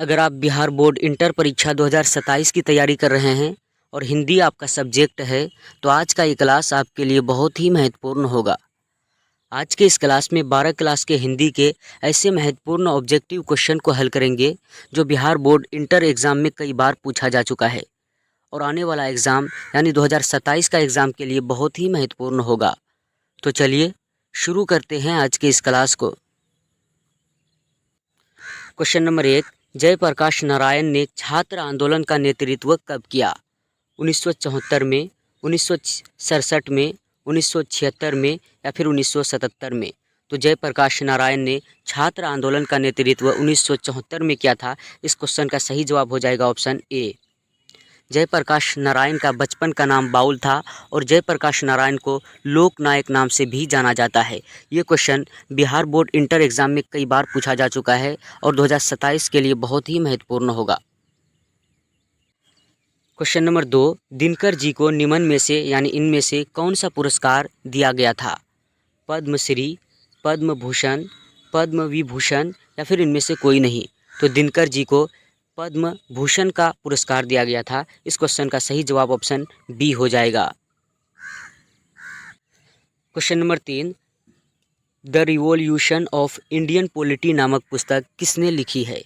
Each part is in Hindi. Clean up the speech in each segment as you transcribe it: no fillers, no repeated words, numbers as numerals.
अगर आप बिहार बोर्ड इंटर परीक्षा 2027 की तैयारी कर रहे हैं और हिंदी आपका सब्जेक्ट है तो आज का ये क्लास आपके लिए बहुत ही महत्वपूर्ण होगा। आज के इस क्लास में 12 क्लास के हिंदी के ऐसे महत्वपूर्ण ऑब्जेक्टिव क्वेश्चन को हल करेंगे जो बिहार बोर्ड इंटर एग्ज़ाम में कई बार पूछा जा चुका है और आने वाला एग्ज़ाम यानी 2027 का एग्ज़ाम के लिए बहुत ही महत्वपूर्ण होगा। तो चलिए शुरू करते हैं आज के इस क्लास को। क्वेश्चन नंबर 1, जयप्रकाश नारायण ने छात्र आंदोलन का नेतृत्व कब किया? 1974 में, 1967 में, 1976 में या फिर 1977 में? तो जयप्रकाश नारायण ने छात्र आंदोलन का नेतृत्व 1974 में किया था। इस क्वेश्चन का सही जवाब हो जाएगा ऑप्शन ए। जयप्रकाश नारायण का बचपन का नाम बाउल था और जयप्रकाश नारायण को लोक नायक नाम से भी जाना जाता है। ये question Bihar board inter exam में कई बार पूछा जा चुका है और 2027 के लिए बहुत ही महत्वपूर्ण होगा। क्वेश्चन नंबर 2, दिनकर जी को निम्न में से यानी इनमें से कौन सा पुरस्कार दिया गया था? पद्मश्री, पद्म भूषण, पद्म विभूषण या फिर इनमें से कोई नहीं? तो दिनकर जी को पद्म भूषण का पुरस्कार दिया गया था। इस क्वेश्चन का सही जवाब ऑप्शन बी हो जाएगा। Question number 3, the revolution of Indian polity नामक पुस्तक किसने लिखी है?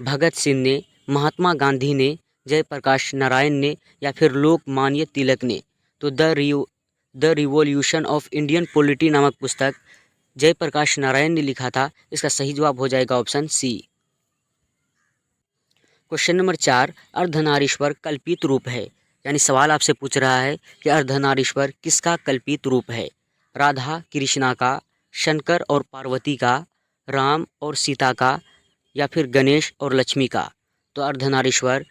भगत सिंह ने, महात्मा गांधी ने, जयप्रकाश नारायण ने या फिर लोकमान्य तिलक ने? तो the revolution of Indian polity नामक पुस्तक जयप्रकाश नारायण ने लिखा था। इसका सही जवाब हो जाएगा ऑप्शन सी। क्वेश्चन नंबर 4, अर्धनारीश्वर कल्पित रूप है, यानी सवाल आपसे पूछ रहा है कि अर्धनारीश्वर किसका कल्पित रूप है? राधा कृष्णा का, शंकर और पार्वती का, राम और सीता का या फिर गणेश और लक्ष्मी का? तो अर्धनारीश्वर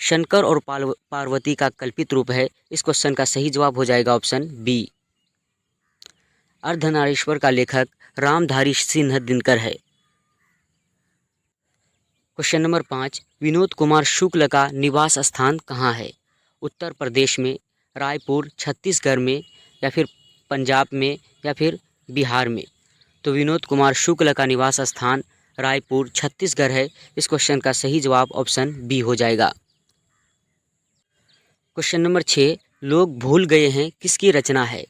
शंकर और पार्वती का कल्पित रूप है। इस क्वेश्चन का सही जवाब हो जाएगा ऑप्शन बी। अर्धनारीश्वर का लेखक रामधारी सिंह दिनकर है। क्वेश्चन नंबर 5, विनोद कुमार शुक्ल का निवास स्थान कहाँ है? उत्तर प्रदेश में, रायपुर, छत्तीसगढ़ में या फिर पंजाब में या फिर बिहार में? तो विनोद कुमार शुक्ल का निवास स्थान रायपुर, छत्तीसगढ़ है। इस क्वेश्चन का सही जवाब ऑप्शन बी हो जाएगा। क्वेश्चन नंबर 6, लोग भूल गए हैं किसकी रचना है?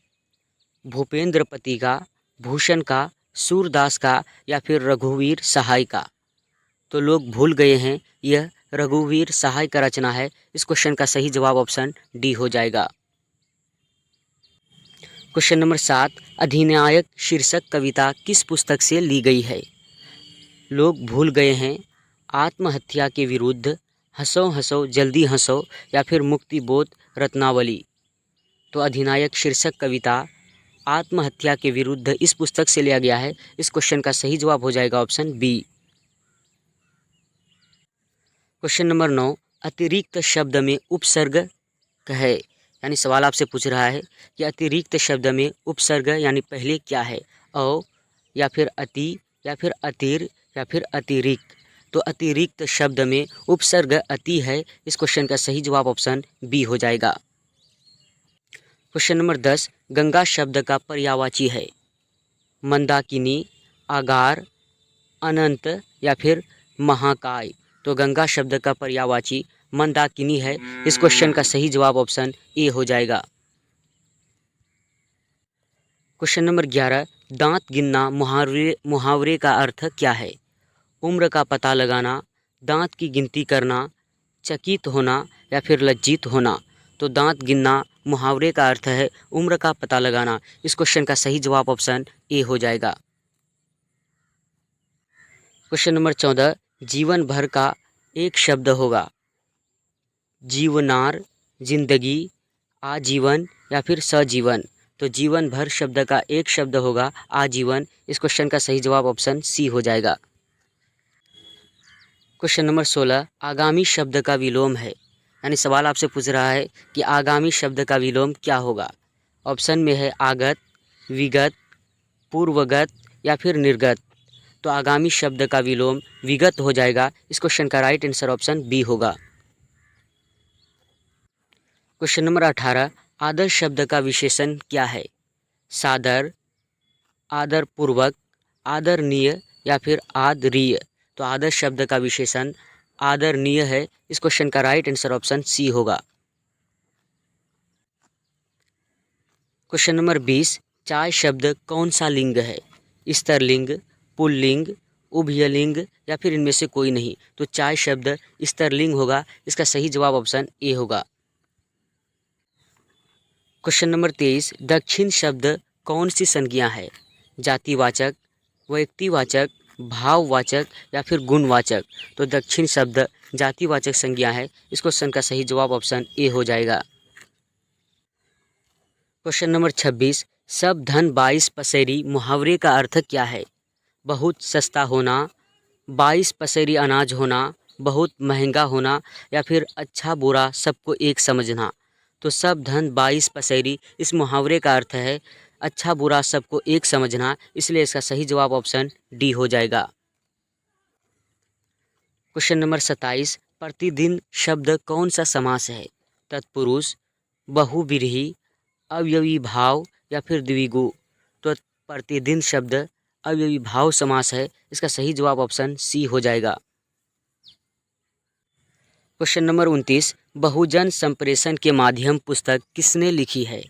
भूपेंद्रपति का, भूषण का, सूरदास का या फिर रघुवीर सहाय का? तो लोग भूल गए हैं यह रघुवीर सहाय का रचना है। इस क्वेश्चन का सही जवाब ऑप्शन डी हो जाएगा। क्वेश्चन नंबर 7, अधिनायक शीर्षक कविता किस पुस्तक से ली गई है? लोग भूल गए हैं, आत्महत्या के विरुद्ध, हंसो हंसो जल्दी हंसो या फिर मुक्तिबोध रत्नावली? तो अधिनायक शीर्षक कविता आत्महत्या के विरुद्ध इस पुस्तक से लिया गया है। इस क्वेश्चन का सही जवाब हो जाएगा ऑप्शन बी। क्वेश्चन नंबर 9, अतिरिक्त शब्द में उपसर्ग है, यानी सवाल आपसे पूछ रहा है कि अतिरिक्त शब्द में उपसर्ग यानी पहले क्या है? औ या फिर अति या फिर अतिर या फिर अतिरिक्त? तो अतिरिक्त शब्द में उपसर्ग अति है। इस क्वेश्चन का सही जवाब ऑप्शन बी हो जाएगा। क्वेश्चन नंबर 10, गंगा शब्द का पर्यायवाची है? मंदाकिनी, आगार, अनंत या फिर महाकाय? तो गंगा शब्द का पर्यायवाची मंदाकिनी है। इस क्वेश्चन का सही जवाब ऑप्शन ए हो जाएगा। क्वेश्चन नंबर 11, दांत गिनना मुहावरे का अर्थ क्या है? उम्र का पता लगाना, दांत की गिनती करना, चकित होना या फिर लज्जित होना? तो दांत गिनना मुहावरे का अर्थ है उम्र का पता लगाना। इस क्वेश्चन का सही जवाब ऑप्शन ए हो जाएगा। क्वेश्चन नंबर 14, जीवन भर का एक शब्द होगा? जीवनार, जिंदगी, आजीवन या फिर सजीवन? तो जीवन भर शब्द का एक शब्द होगा आजीवन। इस क्वेश्चन का सही जवाब ऑप्शन सी हो जाएगा। क्वेश्चन नंबर 16, आगामी शब्द का विलोम है, यानी सवाल आपसे पूछ रहा है कि आगामी शब्द का विलोम क्या होगा? ऑप्शन में है आगत, विगत, पूर्वगत या फिर निर्गत? तो आगामी शब्द का विलोम विगत हो जाएगा। इस क्वेश्चन का राइट आंसर ऑप्शन बी होगा। क्वेश्चन नंबर 18, आदर शब्द का विशेषण क्या है? सादर, आदरपूर्वक, आदरणीय या फिर आदरीय? तो आदर शब्द का विशेषण आदरणीय है। इस क्वेश्चन का राइट आंसर ऑप्शन सी होगा। क्वेश्चन नंबर 20, चाय शब्द कौन सा लिंग है? स्त्रीलिंग, पुल्लिंग, उभयलिंग या फिर इनमें से कोई नहीं। तो चाय शब्द स्त्रीलिंग होगा। इसका सही जवाब ऑप्शन ए होगा। क्वेश्चन नंबर 23, दक्षिण शब्द कौन सी संज्ञा है? जातिवाचक, व्यक्तिवाचक, भाववाचक या फिर गुणवाचक। तो दक्षिण शब्द जातिवाचक संज्ञा है। इस क्वेश्चन का सही जवाब ऑप्शन ए हो जाएगा। क्वेश्चन नंबर 26, सब धन 22 पसेरी मुहावरे का अर्थ क्या है? बहुत सस्ता होना, 22 पसेरी अनाज होना, बहुत महंगा होना या फिर अच्छा बुरा सबको एक समझना। तो सब धन 22 पसेरी इस मुहावरे का अर्थ है अच्छा बुरा सबको एक समझना। इसलिए इसका सही जवाब ऑप्शन डी हो जाएगा। क्वेश्चन नंबर 27, प्रतिदिन शब्द कौन सा समास है? तत्पुरुष, बहुव्रीहि, अवयवी भाव या फिर द्विगु। तो प्रतिदिन शब्द अवयवी भाव समास है। इसका सही जवाब ऑप्शन सी हो जाएगा। क्वेश्चन नंबर 29, बहुजन संप्रेषण के माध्यम पुस्तक किसने लिखी है?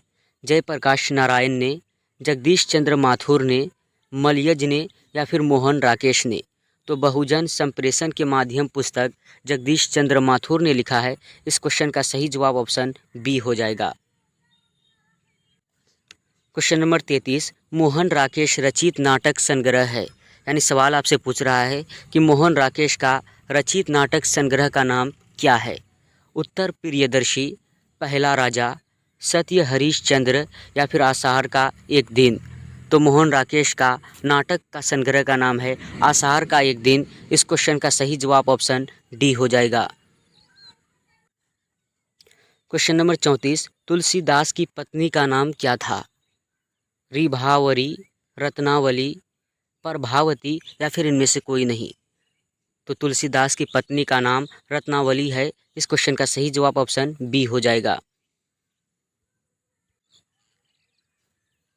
जयप्रकाश नारायण ने, जगदीश चंद्र माथुर ने, मलयज ने या फिर मोहन राकेश ने। तो बहुजन संप्रेषण के माध्यम पुस्तक जगदीश चंद्र माथुर ने लिखा है। इस क्वेश्चन का सही जवाब ऑप्शन बी हो जाएगा। क्वेश्चन नंबर 33, मोहन राकेश रचित नाटक संग्रह है। यानी सवाल आपसे पूछ रहा है कि मोहन राकेश का रचित नाटक संग्रह का नाम क्या है? उत्तर प्रियदर्शी, पहला राजा, सत्य हरिश्चंद्र या फिर आषाढ़ का एक दिन। तो मोहन राकेश का नाटक का संग्रह का नाम है आषाढ़ का एक दिन। इस क्वेश्चन का सही जवाब ऑप्शन डी हो जाएगा। क्वेश्चन नंबर 34, तुलसीदास की पत्नी का नाम क्या था? रिभावरी, रत्नावली, प्रभावती या फिर इनमें से कोई नहीं। तो तुलसीदास की पत्नी का नाम रत्नावली है। इस क्वेश्चन का सही जवाब ऑप्शन बी हो जाएगा।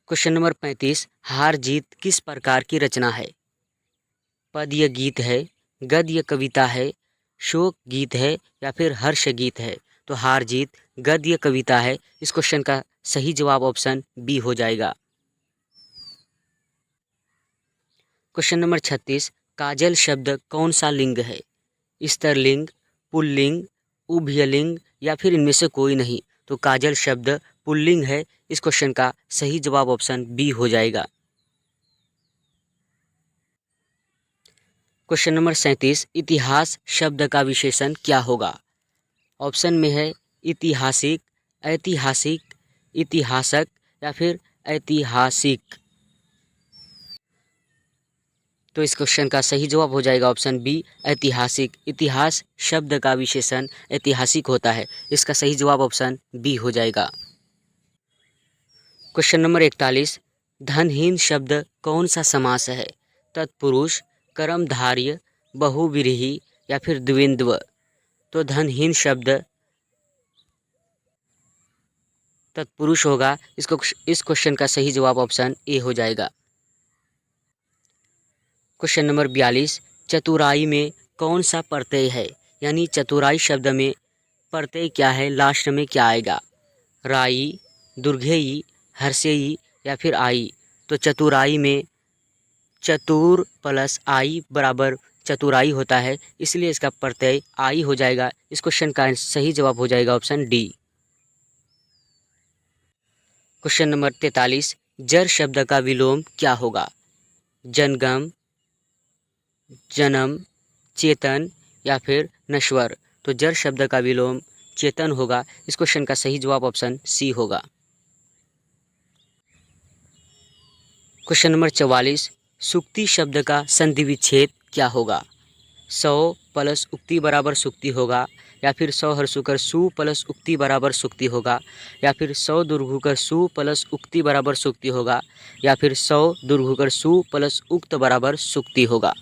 क्वेश्चन नंबर 35, हार जीत किस प्रकार की रचना है? पद्य गीत है, गद्य कविता है, शोक गीत है या फिर हर्ष गीत है। तो हार जीत गद्य कविता है। इस क्वेश्चन का सही जवाब ऑप्शन बी हो जाएगा। क्वेश्चन नंबर 36, काजल शब्द कौन सा लिंग है? स्त्रीलिंग, पुल्लिंग, उभयलिंग या फिर इनमें से कोई नहीं। तो काजल शब्द पुल्लिंग है। इस क्वेश्चन का सही जवाब ऑप्शन बी हो जाएगा। क्वेश्चन नंबर 37, इतिहास शब्द का विशेषण क्या होगा? ऑप्शन में है ऐतिहासिक, ऐतिहासिक, इतिहासक या फिर ऐतिहासिक। तो इस क्वेश्चन का सही जवाब हो जाएगा ऑप्शन बी, ऐतिहासिक। इतिहास शब्द का विशेषण ऐतिहासिक होता है। इसका सही जवाब ऑप्शन बी हो जाएगा। क्वेश्चन नंबर 41, धनहीन शब्द कौन सा समास है? तत्पुरुष, कर्मधारय, बहुव्रीहि या फिर द्विंद्व। तो धनहीन शब्द तत्पुरुष होगा। इस क्वेश्चन का सही जवाब ऑप्शन ए हो जाएगा। क्वेश्चन नंबर 42, चतुराई में कौन सा प्रत्यय है? यानी चतुराई शब्द में प्रत्यय क्या है, लास्ट में क्या आएगा? राई, दुर्घेयी, हर्षेयी या फिर आई। तो चतुराई में चतुर प्लस आई बराबर चतुराई होता है। इसलिए इसका प्रत्यय आई हो जाएगा। इस क्वेश्चन का सही जवाब हो जाएगा ऑप्शन डी। क्वेश्चन नंबर 43, जर शब्द का विलोम क्या होगा? जनगम, जन्म, चेतन या फिर नश्वर। तो जर शब्द का विलोम चेतन होगा। इस क्वेश्चन का सही जवाब ऑप्शन सी होगा। क्वेश्चन नंबर 44, सुक्ति शब्द का संधि विच्छेद क्या होगा? सौ प्लस उक्ति बराबर सुक्ति होगा या फिर सौ हर्षुकर सु प्लस उक्ति बराबर सुक्ति होगा या फिर सौ दुर्घुकर सु प्लस उक्ति बराबर सुक्ति होगा या फिर सौ दुर्घुकर सु प्लस उक्त बराबर सुक्ति होगा।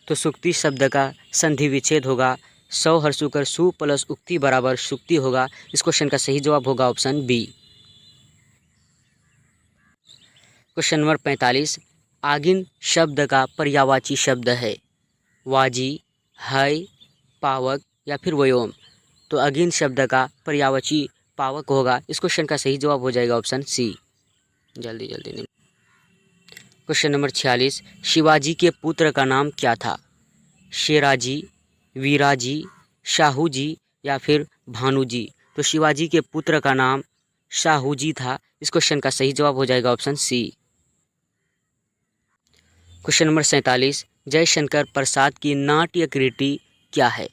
तो सुक्ति शब्द का संधि विच्छेद होगा। सौ हर्षुकर सु प्लस उक्ति बराबर सुक्ति होगा। इस क्वेश्चन का सही जवाब होगा ऑप्शन बी। क्वेश्चन नंबर 45, आगिन शब्द का पर्यायवाची शब्द है? वाजी, हय, पावक या फिर व्योम। तो अगिन शब्द का पर्यायवाची पावक होगा। इस क्वेश्चन का सही जवाब हो जाएगा ऑप्शन सी। जल्दी जल्दी नहीं। क्वेश्चन नंबर 46, शिवाजी के पुत्र का नाम क्या था? शेराजी, वीराजी, शाहूजी या फिर भानुजी। तो शिवाजी के पुत्र का नाम शाहूजी था। इस क्वेश्चन का सही जवाब हो जाएगा option C. Question number 47, Jaishankar Prasad की नाट्य कृति क्या है?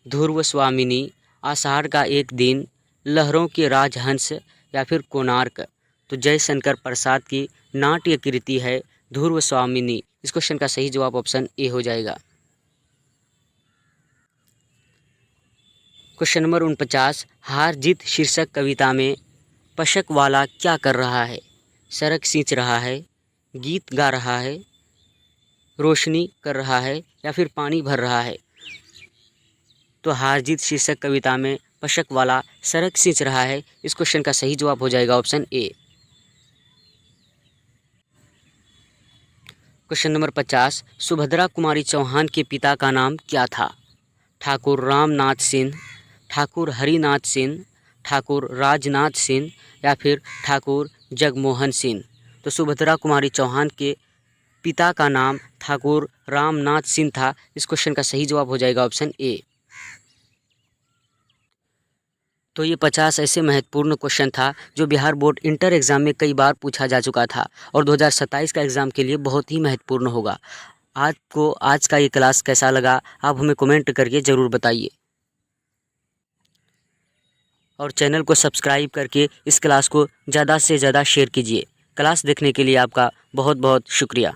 ध्रुव स्वामिनी, आषाढ़ का एक दिन, लहरों के राजहंस या फिर कोणार्क। तो जयशंकर प्रसाद की नाट्य कृति है ध्रुव स्वामिनी। इस क्वेश्चन का सही जवाब ऑप्शन ए हो जाएगा। क्वेश्चन नंबर 49, हार जीत शीर्षक कविता में पशक वाला क्या कर रहा है? सड़क सींच रहा है, गीत गा रहा है, रोशनी कर रहा है या फिर पानी भर रहा है। तो हार जीत शीर्षक कविता में पशक वाला सड़क सींच रहा है। इस क्वेश्चन का सही जवाब हो जाएगा option A. Question number 50, Subhadra Kumari Chauhan के पिता का नाम क्या था? ठाकुर रामनाथ सिंह, ठाकुर हरिनाथ सिंह, ठाकुर राजनाथ सिंह या फिर ठाकुर जगमोहन सिंह। तो सुभद्रा कुमारी चौहान के पिता का नाम ठाकुर रामनाथ सिंह था। इस क्वेश्चन का सही जवाब हो जाएगा ऑप्शन ए। तो ये 50 ऐसे महत्वपूर्ण क्वेश्चन था जो बिहार बोर्ड इंटर एग्ज़ाम में कई बार पूछा जा चुका था और 2027 का एग्ज़ाम के लिए बहुत ही महत्वपूर्ण होगा। आज का ये क्लास कैसा लगा आप हमें कमेंट करके ज़रूर बताइए और चैनल को सब्सक्राइब करके इस क्लास को ज़्यादा से ज़्यादा शेयर कीजिए। क्लास देखने के लिए आपका बहुत बहुत शुक्रिया।